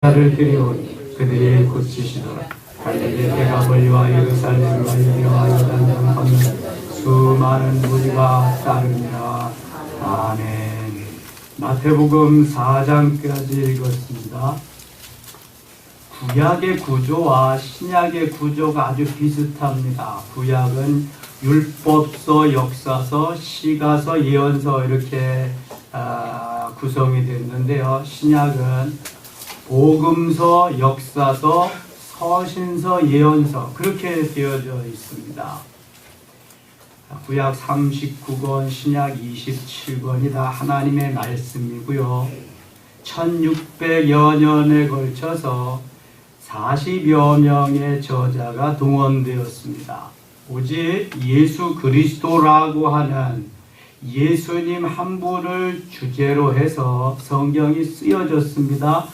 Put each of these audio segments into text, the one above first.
나를 들여오니 그들이 고치시더라. 갈릴리 데가볼리와 예루살렘과 유대와 요단강 건너 수많은 무리가 따르니라. 아멘. 마태복음 4장까지 읽었습니다. 구약의 구조와 신약의 구조가 아주 비슷합니다. 구약은 율법서, 역사서, 시가서, 예언서 이렇게 구성이 됐는데요. 신약은 복음서, 역사서, 서신서, 예언서 그렇게 되어져 있습니다. 구약 39권, 신약 27권이 다 하나님의 말씀이고요. 1600여 년에 걸쳐서 40여 명의 저자가 동원되었습니다. 오직 예수 그리스도라고 하는 예수님 한 분을 주제로 해서 성경이 쓰여졌습니다.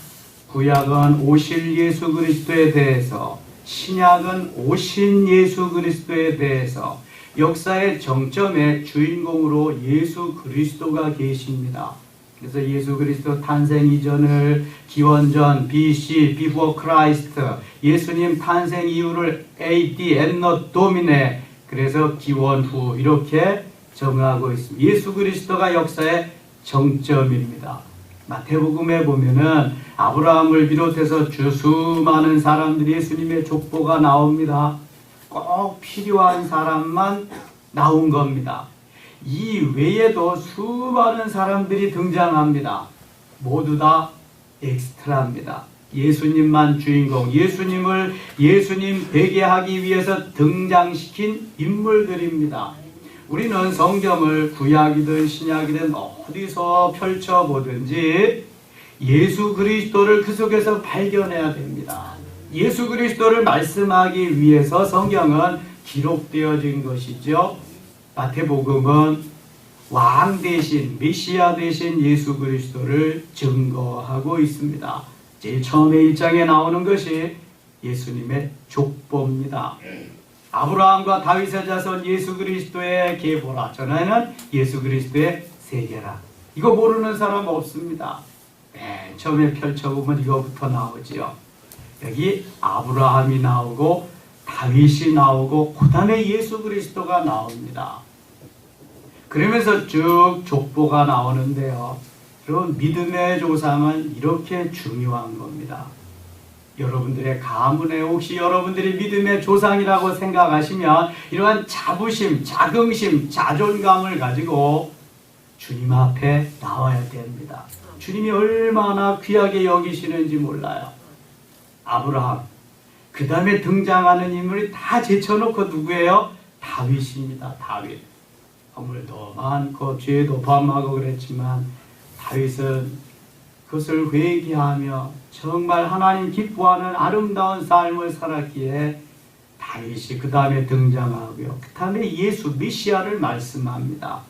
구약은 오실 예수 그리스도에 대해서, 신약은 오신 예수 그리스도에 대해서, 역사의 정점의 주인공으로 예수 그리스도가 계십니다. 그래서 예수 그리스도 탄생 이전을 기원전 BC, Before Christ, 예수님 탄생 이후를 AD, Anno Domini, 그래서 기원 후 이렇게 정하고 있습니다. 예수 그리스도가 역사의 정점입니다. 마태복음에 보면은 아브라함을 비롯해서 수많은 사람들이 예수님의 족보가 나옵니다. 꼭 필요한 사람만 나온 겁니다. 이 외에도 수많은 사람들이 등장합니다. 모두 다 엑스트라입니다. 예수님만 주인공, 예수님 되게 하기 위해서 등장시킨 인물들입니다. 우리는 성경을 구약이든 신약이든 어디서 펼쳐보든지 예수 그리스도를 그 속에서 발견해야 됩니다. 예수 그리스도를 말씀하기 위해서 성경은 기록되어진 것이죠. 마태복음은 왕 대신, 메시아 대신 예수 그리스도를 증거하고 있습니다. 제일 처음에 1장에 나오는 것이 예수님의 족보입니다. 아브라함과 다윗의 자손 예수 그리스도의 계보라. 전에는 예수 그리스도의 세계라. 이거 모르는 사람 없습니다. 처음에 펼쳐보면 이거부터 나오지요. 여기 아브라함이 나오고 다윗이 나오고 그 다음에 예수 그리스도가 나옵니다. 그러면서 쭉 족보가 나오는데요. 여러분, 믿음의 조상은 이렇게 중요한 겁니다. 여러분들의 가문에 혹시 여러분들이 믿음의 조상이라고 생각하시면 이러한 자부심, 자긍심, 자존감을 가지고 주님 앞에 나와야 됩니다. 주님이 얼마나 귀하게 여기시는지 몰라요. 아브라함, 그 다음에 등장하는 인물이 다 제쳐놓고 누구예요? 다윗입니다. 다윗. 허물도 많고 죄도 범하고 그랬지만 다윗은 그것을 회개하며 정말 하나님 기뻐하는 아름다운 삶을 살았기에 다윗이 그 다음에 등장하고요. 그 다음에 예수 메시아를 말씀합니다.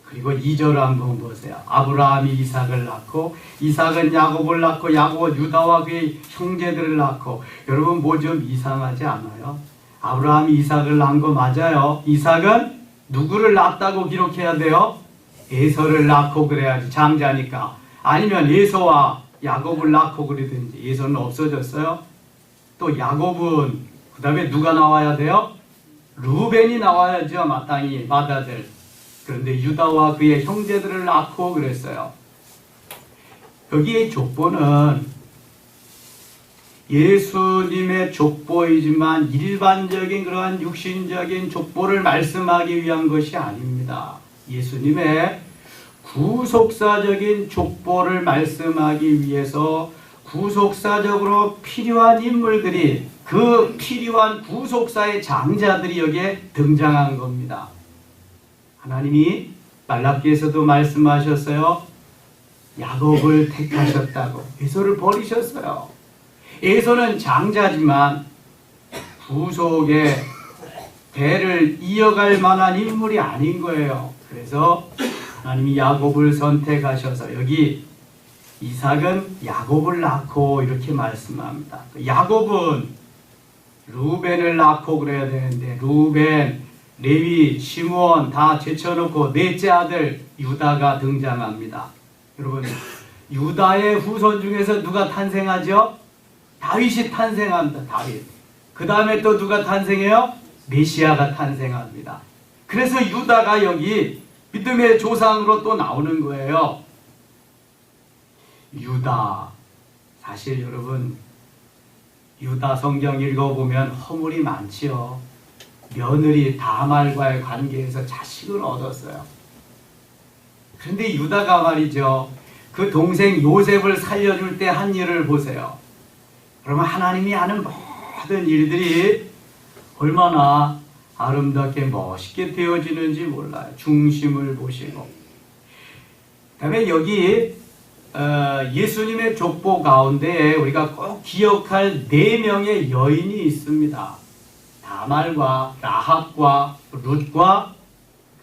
그리고 2절 한번 보세요. 아브라함이 이삭을 낳고 이삭은 야곱을 낳고 야곱은 유다와 그의 형제들을 낳고. 여러분, 뭐 좀 이상하지 않아요? 아브라함이 이삭을 낳은 거 맞아요. 이삭은 누구를 낳았다고 기록해야 돼요? 에서를 낳고 그래야지, 장자니까. 아니면 에서와 야곱을 낳고 그러든지. 에서는 없어졌어요. 또 야곱은 그 다음에 누가 나와야 돼요? 루벤이 나와야죠. 마땅히 맏아들. 그런데 유다와 그의 형제들을 낳고 그랬어요. 여기의 족보는 예수님의 족보이지만 일반적인 그러한 육신적인 족보를 말씀하기 위한 것이 아닙니다. 예수님의 구속사적인 족보를 말씀하기 위해서 구속사적으로 필요한 인물들이, 그 필요한 구속사의 장자들이 여기에 등장한 겁니다. 하나님이 말라기에서도 말씀하셨어요. 야곱을 택하셨다고. 에서를 버리셨어요. 에서는 장자지만 구속의 대를 이어갈 만한 인물이 아닌 거예요. 그래서 하나님이 야곱을 선택하셔서 여기 이삭은 야곱을 낳고 이렇게 말씀합니다. 야곱은 루벤을 낳고 그래야 되는데 루벤, 레위, 시므온 다 제쳐놓고 넷째 아들 유다가 등장합니다. 여러분, 유다의 후손 중에서 누가 탄생하죠? 다윗이 탄생합니다. 다윗. 그 다음에 또 누가 탄생해요? 메시아가 탄생합니다. 그래서 유다가 여기 믿음의 조상으로 또 나오는 거예요. 유다. 사실 여러분, 유다 성경 읽어보면 허물이 많지요. 며느리 다말과의 관계에서 자식을 얻었어요. 그런데 유다가 말이죠, 그 동생 요셉을 살려줄 때 한 일을 보세요. 그러면 하나님이 하는 모든 일들이 얼마나 아름답게 멋있게 되어지는지 몰라요. 중심을 보시고. 그 다음에 여기 예수님의 족보 가운데 우리가 꼭 기억할 4명의 여인이 있습니다. 다말과 라합과 룻과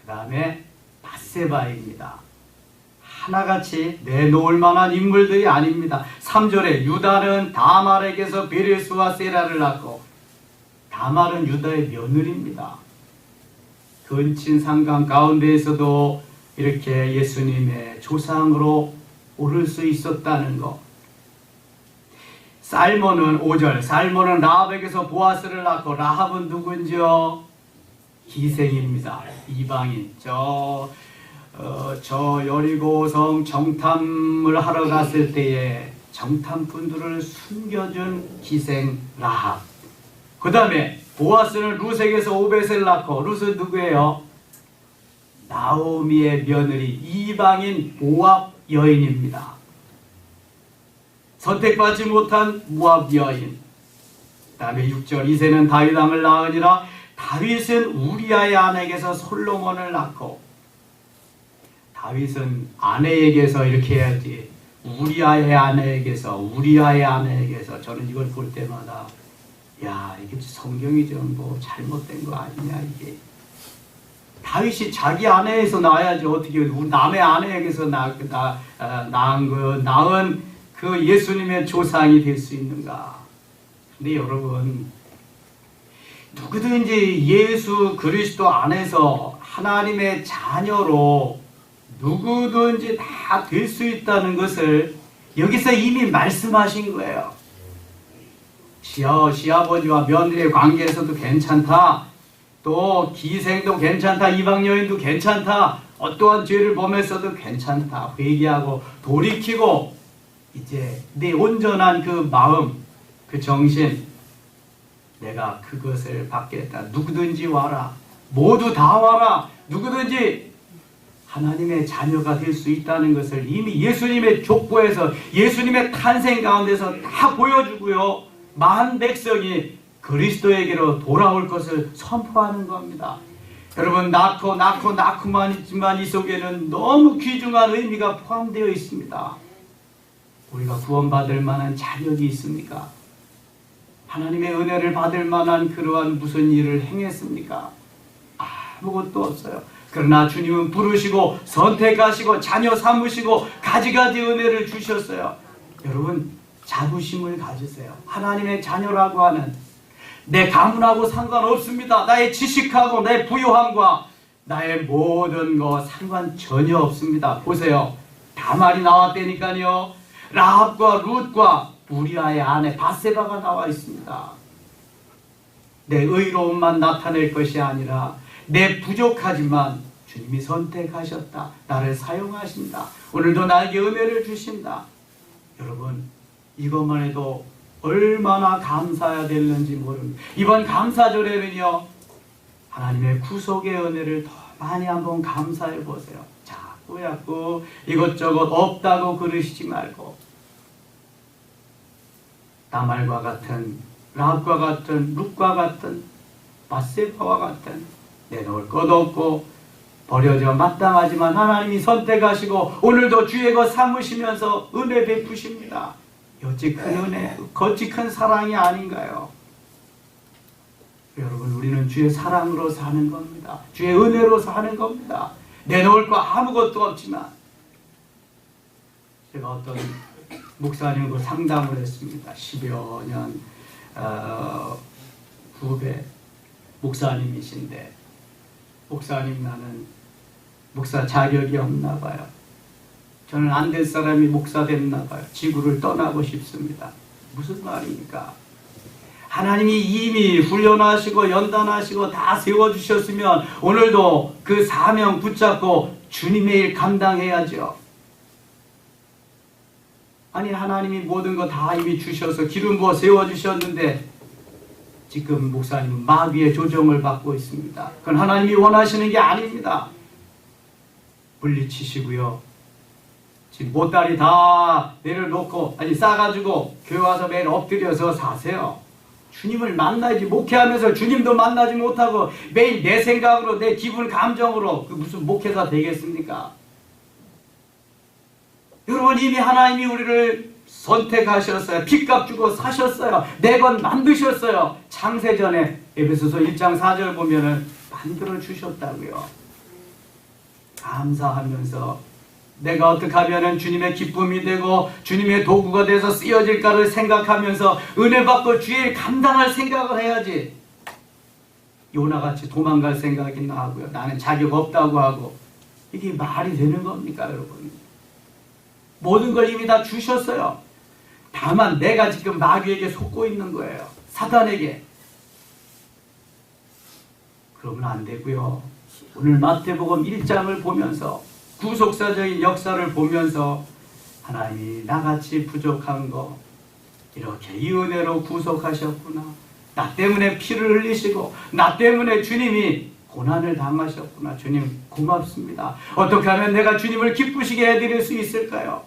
그 다음에 밧세바입니다. 하나같이 내놓을 만한 인물들이 아닙니다. 3절에 유다는 다말에게서 베레스와 세라를 낳고, 다말은 유다의 며느리입니다. 근친 상강 가운데에서도 이렇게 예수님의 조상으로 오를 수 있었다는 것. 살몬은 5절, 살몬은 라합에게서 보아스를 낳고, 라합은 누군지요? 기생입니다. 이방인. 저 여리고성 정탐을 하러 갔을 때에 정탐꾼들을 숨겨준 기생 라합. 그 다음에 보아스는 룻에게서 오벳을 낳고, 룻은 누구예요? 나오미의 며느리, 이방인 모압 여인입니다. 선택받지 못한 모압 여인. 그 다음에 6절, 이새는 다윗 왕을 낳으니라. 다윗은 우리아의 아내에게서 솔로몬을 낳고, 다윗은 아내에게서 이렇게 해야지, 우리아의 아내에게서 저는 이걸 볼 때마다 야, 이게 성경이 좀 뭐 잘못된 거 아니냐 이게. 다윗이 자기 아내에서 낳아야지 어떻게 남의 아내에게서 낳은 그 예수님의 조상이 될 수 있는가. 근데 여러분, 누구든지 예수 그리스도 안에서 하나님의 자녀로 누구든지 다 될 수 있다는 것을 여기서 이미 말씀하신 거예요. 시아버지와 며느리의 관계에서도 괜찮다. 또 기생도 괜찮다. 이방 여인도 괜찮다. 어떠한 죄를 범했어도 괜찮다. 회개하고 돌이키고 이제 내 온전한 그 마음, 그 정신, 내가 그것을 받겠다. 누구든지 와라. 모두 다 와라. 누구든지 하나님의 자녀가 될 수 있다는 것을 이미 예수님의 족보에서, 예수님의 탄생 가운데서 다 보여주고요. 만 백성이 그리스도에게로 돌아올 것을 선포하는 겁니다. 여러분, 낳고만 있지만 이 속에는 너무 귀중한 의미가 포함되어 있습니다. 우리가 구원받을 만한 자격이 있습니까? 하나님의 은혜를 받을 만한 그러한 무슨 일을 행했습니까? 아무것도 없어요. 그러나 주님은 부르시고 선택하시고 자녀 삼으시고 가지가지 은혜를 주셨어요. 여러분, 자부심을 가지세요. 하나님의 자녀라고 하는, 내 가문하고 상관없습니다. 나의 지식하고 내 부유함과 나의 모든 거 상관 전혀 없습니다. 보세요. 다말이 나왔다니까요. 라합과 룻과 우리아의 아내 밧세바가 나와 있습니다. 내 의로움만 나타낼 것이 아니라 내 부족하지만 주님이 선택하셨다. 나를 사용하신다. 오늘도 나에게 은혜를 주신다. 여러분, 이것만 해도 얼마나 감사해야 되는지 모릅니다. 이번 감사절에는요, 하나님의 구속의 은혜를 더 많이 한번 감사해 보세요. 자꾸 이것저것 없다고 그러시지 말고, 다말과 같은, 라합과 같은, 룻과 같은, 밧세바와 같은, 내놓을 것 없고 버려져 마땅하지만 하나님이 선택하시고 오늘도 주의 것 삼으시면서 은혜 베푸십니다. 여지 큰 은혜, 거치 큰 사랑이 아닌가요? 여러분, 우리는 주의 사랑으로 사는 겁니다. 주의 은혜로 사는 겁니다. 내놓을 거 아무것도 없지만, 제가 어떤 목사님과 상담을 했습니다. 10여 년 후배 목사님이신데, 목사님, 나는 목사 자격이 없나 봐요. 저는 안 될 사람이 목사 됐나 봐요. 지구를 떠나고 싶습니다. 무슨 말입니까? 하나님이 이미 훈련하시고 연단하시고 다 세워주셨으면 오늘도 그 사명 붙잡고 주님의 일 감당해야죠. 아니, 하나님이 모든 거 다 이미 주셔서 기름 부어 세워주셨는데 지금 목사님은 마귀의 조정을 받고 있습니다. 그건 하나님이 원하시는 게 아닙니다. 물리치시고요. 지금 보따리 다 내려놓고 싸가지고 교회 와서 매일 엎드려서 사세요. 주님을 만나야지. 목회하면서 주님도 만나지 못하고 매일 내 생각으로 내 기분 감정으로 그 무슨 목회가 되겠습니까? 여러분, 이미 하나님이 우리를 선택하셨어요. 핏값 주고 사셨어요. 내건 만드셨어요. 창세전에 에베소서 1장 4절 보면은 만들어 주셨다고요. 감사하면서 내가 어떻게 하면 주님의 기쁨이 되고 주님의 도구가 돼서 쓰여질까를 생각하면서 은혜 받고 주의 일 감당할 생각을 해야지. 요나같이 도망갈 생각이 나고요. 나는 자격 없다고 하고. 이게 말이 되는 겁니까, 여러분? 모든 걸 이미 다 주셨어요. 다만 내가 지금 마귀에게 속고 있는 거예요. 사단에게. 그러면 안 되고요. 오늘 마태복음 1장을 보면서 구속사적인 역사를 보면서 하나님이 나같이 부족한 거 이렇게 이 은혜로 구속하셨구나. 나 때문에 피를 흘리시고 나 때문에 주님이 고난을 당하셨구나. 주님 고맙습니다. 어떻게 하면 내가 주님을 기쁘시게 해드릴 수 있을까요?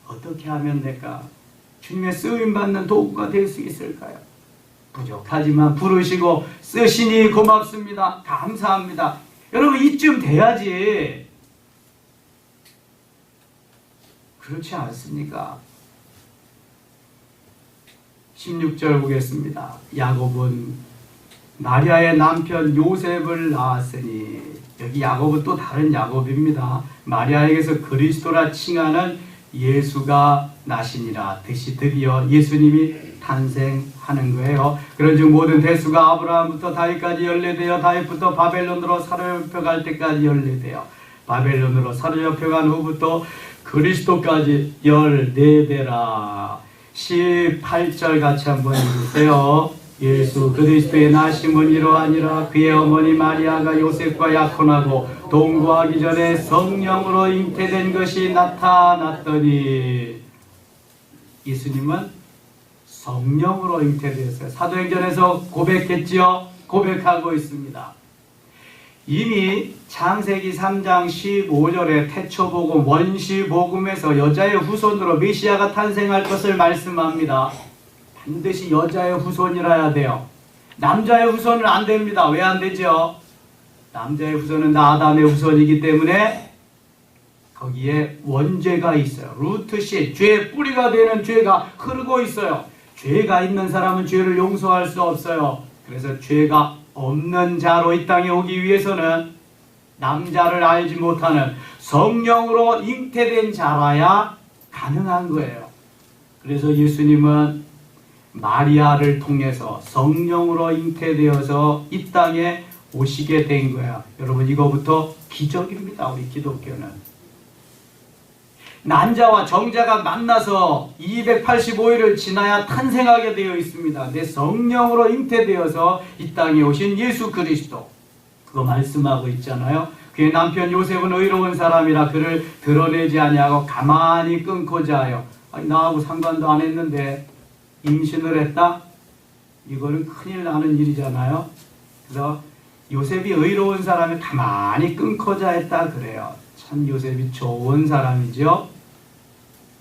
어떻게 하면 내가 주님의 쓰임받는 도구가 될 수 있을까요? 부족하지만 부르시고 쓰시니 고맙습니다. 감사합니다. 여러분, 이쯤 돼야지. 그렇지 않습니까? 16절 보겠습니다. 야곱은 마리아의 남편 요셉을 낳았으니, 여기 야곱은 또 다른 야곱입니다. 마리아에게서 그리스도라 칭하는 예수가 나시니라. 드디어 예수님이 탄생하는 거예요. 그런즉 모든 대수가 아브라함부터 다윗까지 연례되어 다윗부터 바벨론으로 사로잡혀갈 때까지 연례되어 바벨론으로 사로잡혀간 후부터 그리스도까지 14배라. 18절 같이 한번 읽으세요. 예수 그리스도의 나심은 이러하니라. 그의 어머니 마리아가 요셉과 약혼하고 동거하기 전에 성령으로 잉태된 것이 나타났더니, 예수님은 성령으로 잉태되었어요. 사도행전에서 고백했지요. 고백하고 있습니다. 이미 창세기 3장 15절에 태초복음 원시복음에서 여자의 후손으로 메시아가 탄생할 것을 말씀합니다. 반드시 여자의 후손이라야 돼요. 남자의 후손은 안 됩니다. 왜 안 되죠? 남자의 후손은 다 아담의 후손이기 때문에 거기에 원죄가 있어요. 루트씨, 죄의 뿌리가 되는 죄가 흐르고 있어요. 죄가 있는 사람은 죄를 용서할 수 없어요. 그래서 죄가 없는 자로 이 땅에 오기 위해서는 남자를 알지 못하는 성령으로 잉태된 자라야 가능한 거예요. 그래서 예수님은 마리아를 통해서 성령으로 잉태되어서 이 땅에 오시게 된 거야. 여러분, 이거부터 기적입니다. 우리 기독교는. 난자와 정자가 만나서 285일을 지나야 탄생하게 되어 있습니다. 내 성령으로 잉태되어서 이 땅에 오신 예수 그리스도, 그거 말씀하고 있잖아요. 그의 남편 요셉은 의로운 사람이라 그를 드러내지 아니하고 가만히 끊고자 하여. 아니, 나하고 상관도 안 했는데 임신을 했다? 이거는 큰일 나는 일이잖아요. 그래서 요셉이 의로운 사람이 가만히 끊고자 했다 그래요. 참 요셉이 좋은 사람이죠.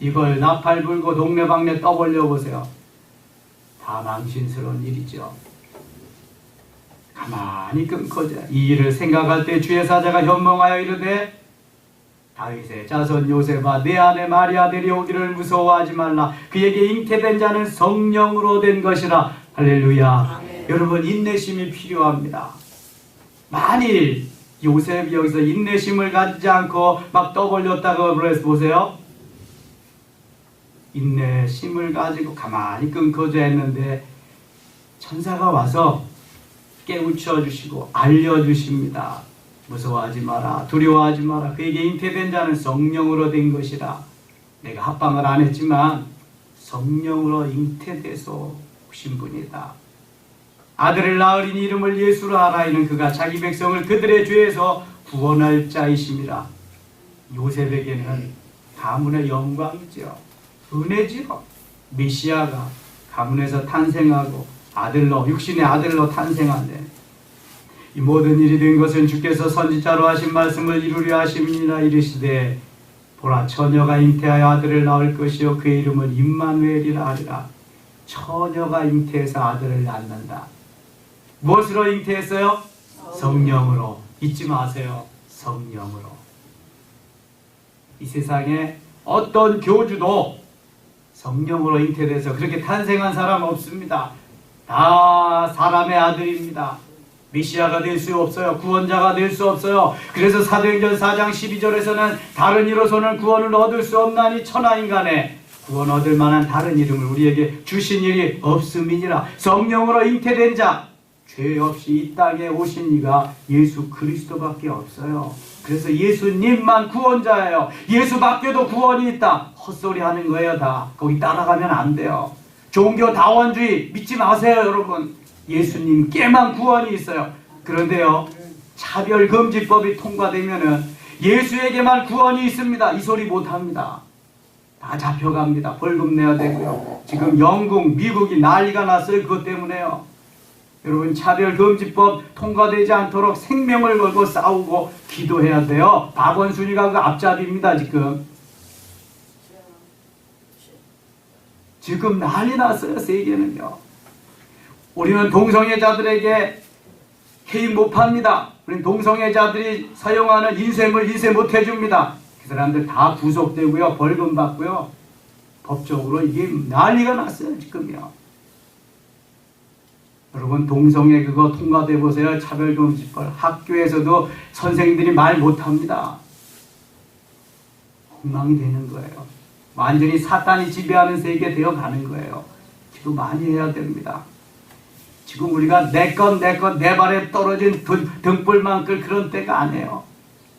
이걸 나팔 불고 동네방네 떠벌려 보세요. 다 망신스러운 일이죠. 가만히 끊고자. 이 일을 생각할 때 주의 사자가 현몽하여 이르되, 다윗의 자손 요셉아, 내 아내 마리아 데려오기를 무서워하지 말라. 그에게 잉태된 자는 성령으로 된 것이라. 할렐루야. 아멘. 여러분, 인내심이 필요합니다. 만일 요셉이 여기서 인내심을 가지지 않고 막 떠벌렸다고 그래서 보세요. 인내심을 가지고 가만히 끊고자 했는데 천사가 와서 깨우쳐 주시고 알려주십니다. 무서워하지 마라, 두려워하지 마라. 그에게 잉태된 자는 성령으로 된 것이라. 내가 합방을 안 했지만 성령으로 잉태돼서 오신 분이다. 아들을 낳으리니 이름을 예수로 하라. 이는 그가 자기 백성을 그들의 죄에서 구원할 자이심이라. 요셉에게는 가문의 영광이죠. 은혜지요. 메시아가 가문에서 탄생하고 아들로, 육신의 아들로 탄생하네. 이 모든 일이 된 것은 주께서 선지자로 하신 말씀을 이루려 하심이니라. 이르시되 보라, 처녀가 잉태하여 아들을 낳을 것이요 그의 이름을 임마누엘이라 하리라. 처녀가 잉태해서 아들을 낳는다. 무엇으로 잉태했어요? 성령으로. 잊지 마세요. 성령으로. 이 세상에 어떤 교주도 성령으로 잉태돼서 그렇게 탄생한 사람 없습니다. 다 사람의 아들입니다. 메시아가 될 수 없어요. 구원자가 될 수 없어요. 그래서 사도행전 4장 12절에서는 다른 이로서는 구원을 얻을 수 없나니 천하인간에 구원 얻을 만한 다른 이름을 우리에게 주신 일이 없음이니라. 성령으로 잉태된 자, 죄 없이 이 땅에 오신 이가 예수 그리스도밖에 없어요. 그래서 예수님만 구원자예요. 예수 밖에도 구원이 있다. 헛소리 하는 거예요. 다 거기 따라가면 안 돼요. 종교 다원주의 믿지 마세요. 여러분, 예수님께만 구원이 있어요. 그런데요, 차별금지법이 통과되면은 예수에게만 구원이 있습니다. 이 소리 못합니다. 다 잡혀갑니다. 벌금 내야 되고요. 지금 영국, 미국이 난리가 났어요. 그것 때문에요. 여러분, 차별금지법 통과되지 않도록 생명을 걸고 싸우고 기도해야 돼요. 박원순이가 그 앞잡이입니다. 지금 난리 났어요. 세계는요. 우리는 동성애자들에게 해임 못합니다. 우리는 동성애자들이 사용하는 인쇄물 인쇄 못해줍니다. 그 사람들 다 구속되고요. 벌금 받고요. 법적으로 이게 난리가 났어요. 지금요. 여러분, 동성애 그거 통과돼 보세요. 차별금지법. 학교에서도 선생님들이 말 못합니다. 엉망이 되는 거예요. 완전히 사탄이 지배하는 세계 되어가는 거예요. 지금 많이 해야 됩니다. 지금 우리가 내 발에 떨어진 등불만 끌 그런 때가 아니에요.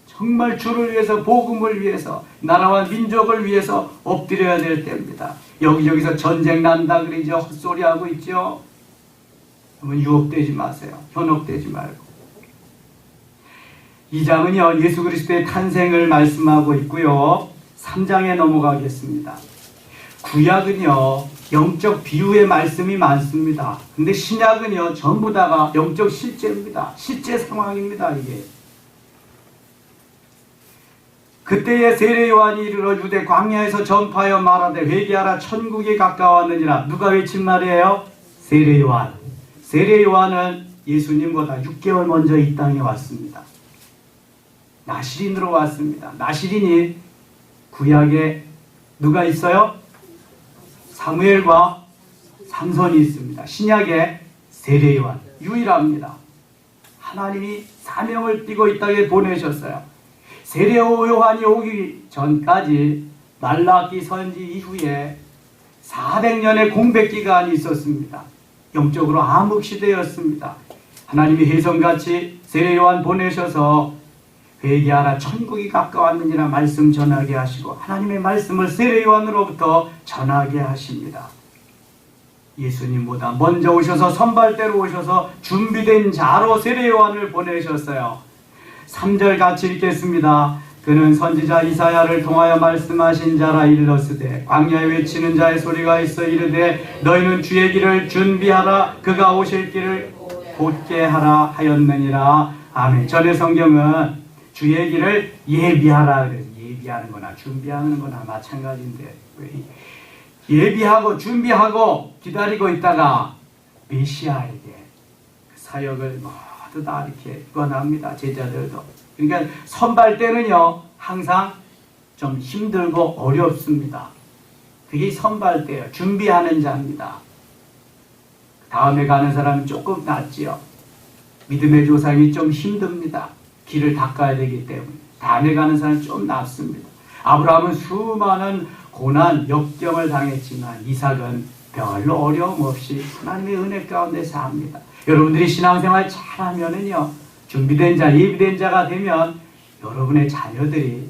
정말 주를 위해서, 복음을 위해서, 나라와 민족을 위해서 엎드려야 될 때입니다. 여기저기서 전쟁 난다 그러죠. 헛소리하고 있죠. 그러면 유혹되지 마세요. 현혹되지 말고. 2장은요, 예수 그리스도의 탄생을 말씀하고 있고요. 3장에 넘어가겠습니다. 구약은요, 영적 비유의 말씀이 많습니다. 근데 신약은요, 전부 다가 영적 실제입니다. 실제 상황입니다. 이게. 그때에 세례 요한이 이르러 유대 광야에서 전파하여 말하되 회개하라, 천국이 가까웠느니라. 누가 외친 말이에요? 세례 요한. 세례 요한은 예수님보다 6개월 먼저 이 땅에 왔습니다. 나시린으로 왔습니다. 나시린이 구약에 누가 있어요? 사무엘과 삼손이 있습니다. 신약에 세례 요한 유일합니다. 하나님이 사명을 띠고 이 땅에 보내셨어요. 세례 요한이 오기 전까지 말라기 선지 이후에 400년의 공백 기간이 있었습니다. 영적으로 암흑시대였습니다. 하나님이 혜성같이 세례 요한 보내셔서 회개하라, 천국이 가까웠느니라 말씀 전하게 하시고 하나님의 말씀을 세례 요한으로부터 전하게 하십니다. 예수님보다 먼저 오셔서 선발대로 오셔서 준비된 자로 세례 요한을 보내셨어요. 3절 같이 읽겠습니다. 그는 선지자 이사야를 통하여 말씀하신 자라. 일러스되 광야에 외치는 자의 소리가 있어 이르되 너희는 주의 길을 준비하라, 그가 오실 길을 곧게 하라 하였느니라. 아멘. 전의 성경은 주의 길을 예비하라 그래서 예비하는 거나 준비하는 거나 마찬가지인데, 예비하고 준비하고 기다리고 있다가 메시아에게 그 사역을 모두 다 이렇게 권합니다. 제자들도. 그러니까 선발 때는요 항상 좀 힘들고 어렵습니다. 그게 선발 때예요. 준비하는 자입니다. 다음에 가는 사람은 조금 낫지요. 믿음의 조상이 좀 힘듭니다. 길을 닦아야 되기 때문에. 다음에 가는 사람은 좀 낫습니다. 아브라함은 수많은 고난, 역경을 당했지만 이삭은 별로 어려움 없이 하나님의 은혜 가운데 삽니다. 여러분들이 신앙생활 잘하면은요 준비된 자, 예비된 자가 되면 여러분의 자녀들이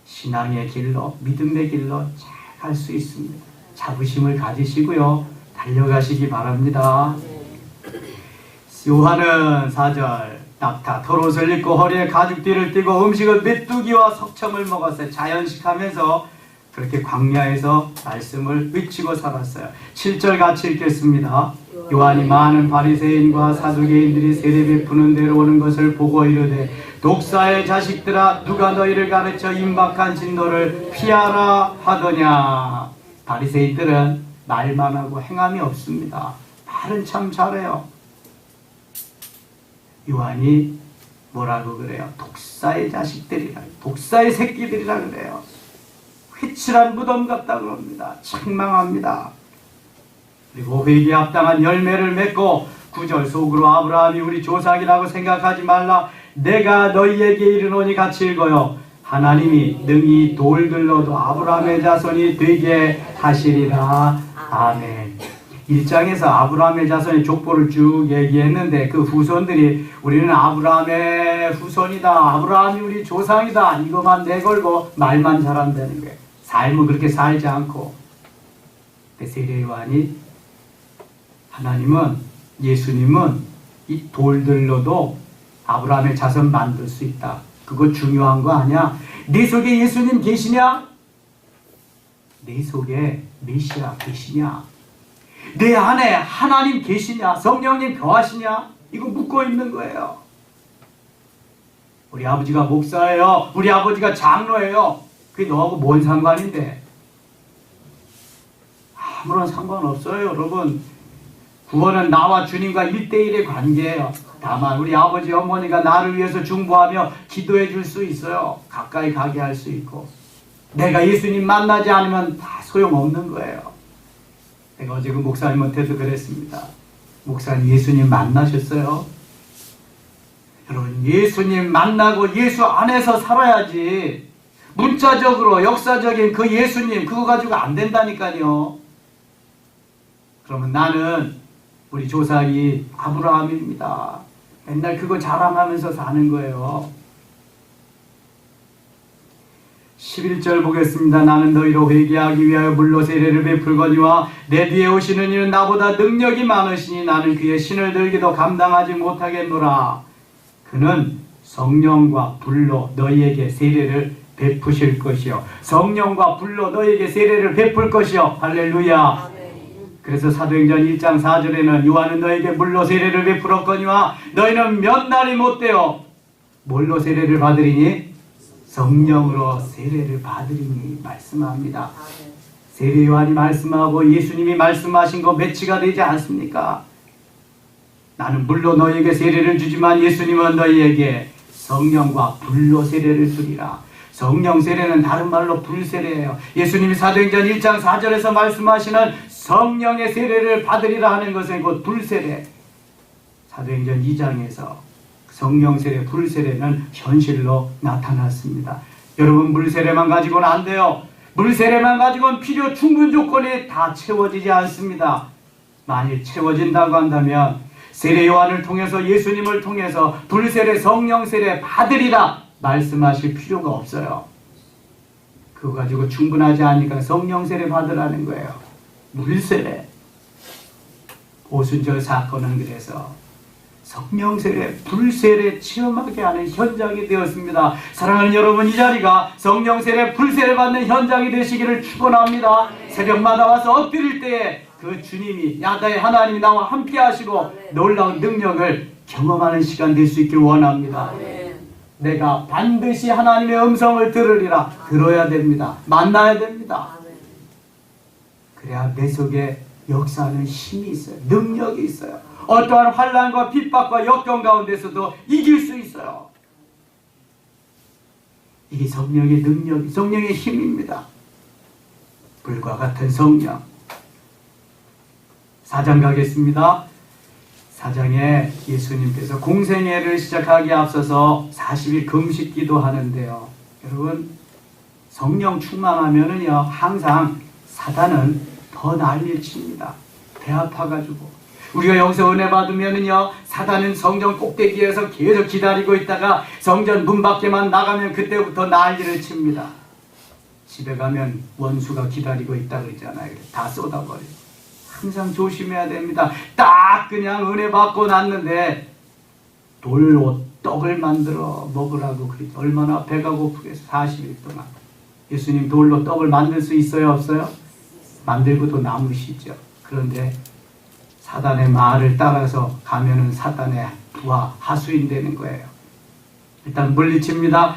신앙의 길로, 믿음의 길로 잘 갈 수 있습니다. 자부심을 가지시고요. 달려가시기 바랍니다. 요한은 4절 낙타 털옷을 입고 허리에 가죽띠를 띠고 음식은 메뚜기와 석청을 먹었어요. 자연식하면서 그렇게 광야에서 말씀을 외치고 살았어요. 7절 같이 읽겠습니다. 요한이 많은 바리새인과 사두개인들이 세례 베푸는 데로 오는 것을 보고 이르되 독사의 자식들아 누가 너희를 가르쳐 임박한 진노를 피하라 하더냐. 바리새인들은 말만 하고 행함이 없습니다. 말은 참 잘해요. 요한이 뭐라고 그래요? 독사의 자식들이라, 독사의 새끼들이라 그래요. 휘칠한 무덤 같다 그럽니다. 책망합니다. 그리고 회개에 합당한 열매를 맺고 9절 속으로 아브라함이 우리 조상이라고 생각하지 말라. 내가 너희에게 이르노니 같이 읽어요. 하나님이 능히 돌들러도 아브라함의 자손이 되게 하시리라. 아멘. 1장에서 아브라함의 자손의 족보를 쭉 얘기했는데 그 후손들이 우리는 아브라함의 후손이다, 아브라함이 우리 조상이다, 이것만 내걸고 말만 잘한다는 거예요. 삶은 그렇게 살지 않고. 세례 요한이 하나님은, 예수님은 이 돌들로도 아브라함의 자손 만들 수 있다. 그거 중요한 거 아니야. 네 속에 예수님 계시냐? 네 속에 메시아 계시냐? 내 안에 하나님 계시냐? 성령님 거하시냐? 이거 묻고 있는 거예요. 우리 아버지가 목사예요. 우리 아버지가 장로예요. 그게 너하고 뭔 상관인데? 아무런 상관없어요, 여러분. 구원은 나와 주님과 1대1의 관계예요. 다만 우리 아버지 어머니가 나를 위해서 중보하며 기도해 줄 수 있어요. 가까이 가게 할 수 있고. 내가 예수님 만나지 않으면 다 소용없는 거예요. 내가 어제 그 목사님한테도 그랬습니다. 목사님 예수님 만나셨어요? 여러분 예수님 만나고 예수 안에서 살아야지. 문자적으로 역사적인 그 예수님 그거 가지고 안 된다니까요. 그러면 나는 우리 조상이 아브라함입니다. 맨날 그거 자랑하면서 사는 거예요. 11절 보겠습니다. 나는 너희로 회개하기 위하여 물로 세례를 베풀거니와 내 뒤에 오시는 이는 나보다 능력이 많으시니 나는 그의 신을 들기도 감당하지 못하겠노라. 그는 성령과 불로 너희에게 세례를 베푸실 것이요 성령과 불로 너희에게 세례를 베풀 것이요. 할렐루야. 그래서 사도행전 1장 4절에는 요한은 너에게 물로 세례를 베풀었거니와 너희는 몇 날이 못되어 뭘로 세례를 받으리니? 성령으로 세례를 받으리니 말씀합니다. 세례 요한이 말씀하고 예수님이 말씀하신 거 매치가 되지 않습니까? 나는 물로 너희에게 세례를 주지만 예수님은 너희에게 성령과 불로 세례를 주리라. 성령 세례는 다른 말로 불세례예요. 예수님이 사도행전 1장 4절에서 말씀하시는 성령의 세례를 받으리라 하는 것은 곧 불세례. 사도행전 2장에서 성령 세례, 불세례는 현실로 나타났습니다. 여러분 물세례만 가지고는 안 돼요. 물세례만 가지고는 필요 충분 조건이 다 채워지지 않습니다. 만일 채워진다고 한다면 세례 요한을 통해서 예수님을 통해서 불세례, 성령 세례 받으리라 말씀하실 필요가 없어요. 그거 가지고 충분하지 않으니까 성령 세례 받으라는 거예요. 물세례. 오순절 사건은 그래서 성령 세례, 불세례 체험하게 하는 현장이 되었습니다. 사랑하는 여러분, 이 자리가 성령 세례, 불세례 받는 현장이 되시기를 축원합니다. 새벽마다 와서 엎드릴 때에 그 주님이 야다의 하나님이 나와 함께 하시고 놀라운 능력을 경험하는 시간 될 수 있길 원합니다. 내가 반드시 하나님의 음성을 들으리라. 들어야 됩니다. 만나야 됩니다. 그래야 내 속에 역사하는 힘이 있어요. 능력이 있어요. 어떠한 환난과 핍박과 역경 가운데서도 이길 수 있어요. 이게 성령의 능력, 성령의 힘입니다. 불과 같은 성령. 4장 가겠습니다. 4장에 예수님께서 공생애를 시작하기에 앞서서 40일 금식 기도하는데요. 여러분 성령 충만하면은요 항상 사단은 더 난리를 칩니다. 배 아파가지고 우리가 여기서 은혜 받으면은요, 사단은 성전 꼭대기에서 계속 기다리고 있다가 성전 문 밖에만 나가면 그때부터 난리를 칩니다. 집에 가면 원수가 기다리고 있다 그러잖아요. 다 쏟아버려요. 항상 조심해야 됩니다. 딱 그냥 은혜 받고 났는데 돌로 떡을 만들어 먹으라고 그러죠. 얼마나 배가 고프겠어요. 40일 동안. 예수님 돌로 떡을 만들 수 있어요, 없어요? 만들고도 남으시죠. 그런데 사단의 말을 따라서 가면은 사단의 부하, 하수인 되는 거예요. 일단 물리칩니다.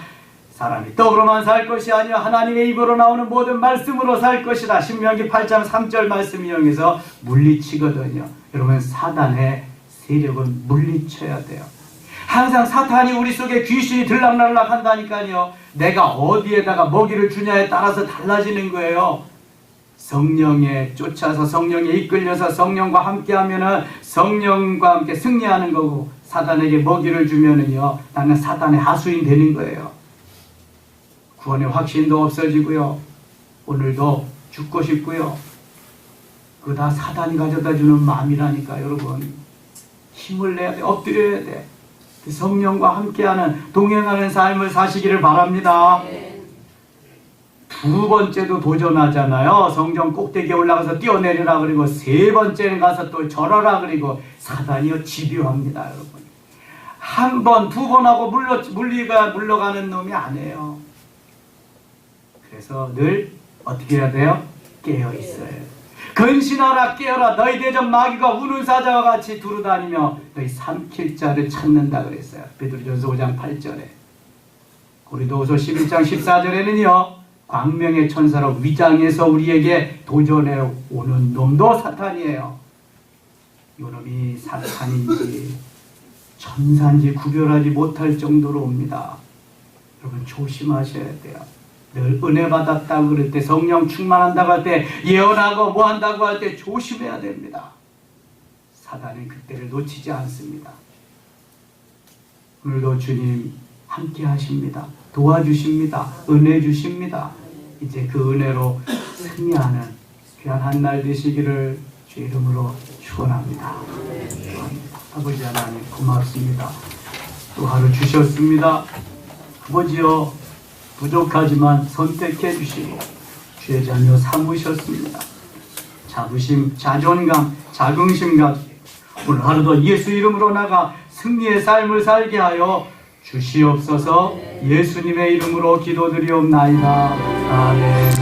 사람이 떡으로만 살 것이 아니라 하나님의 입으로 나오는 모든 말씀으로 살 것이다. 신명기 8장 3절 말씀 이용해서 물리치거든요. 여러분, 사단의 세력은 물리쳐야 돼요. 항상 사탄이 우리 속에 귀신이 들락날락 한다니까요. 내가 어디에다가 먹이를 주냐에 따라서 달라지는 거예요. 성령에 쫓아서 성령에 이끌려서 성령과 함께 하면은 성령과 함께 승리하는 거고, 사단에게 먹이를 주면은요, 나는 사단의 하수인 되는 거예요. 구원의 확신도 없어지고요. 오늘도 죽고 싶고요. 그거 다 사단이 가져다 주는 마음이라니까. 여러분, 힘을 내야 돼. 엎드려야 돼. 성령과 함께하는, 동행하는 삶을 사시기를 바랍니다. 두 번째도 도전하잖아요. 성전 꼭대기에 올라가서 뛰어내리라 그리고, 세 번째는 가서 또 절하라 그리고, 사단이요 집요합니다. 여러분, 한 번, 두 번 하고 물러가는 놈이 아니에요. 그래서 늘 어떻게 해야 돼요? 깨어 있어요. 근신하라, 깨어라. 너희 대적 마귀가 우는 사자와 같이 두루다니며 너희 삼킬 자를 찾는다 그랬어요. 베드로전서 5장 8절에. 고린도후서 11장 14절에는요, 광명의 천사로 위장해서 우리에게 도전해 오는 놈도 사탄이에요. 이놈이 사탄인지 천사인지 구별하지 못할 정도로 옵니다. 여러분, 조심하셔야 돼요. 늘 은혜 받았다고 그럴 때, 성령 충만한다고 할 때, 예언하고 뭐 한다고 할 때 조심해야 됩니다. 사단은 그때를 놓치지 않습니다. 오늘도 주님 함께 하십니다. 도와주십니다. 은혜 주십니다. 이제 그 은혜로 승리하는 귀한 한 날 되시기를 주 이름으로 축원합니다. 아버지 하나님 고맙습니다. 또 하루 주셨습니다. 아버지여, 부족하지만 선택해 주시고 주의 자녀 삼으셨습니다. 자부심, 자존감, 자긍심 가지고 오늘 하루도 예수 이름으로 나가 승리의 삶을 살게 하여 주시옵소서. 예수님의 이름으로 기도드리옵나이다. 아멘.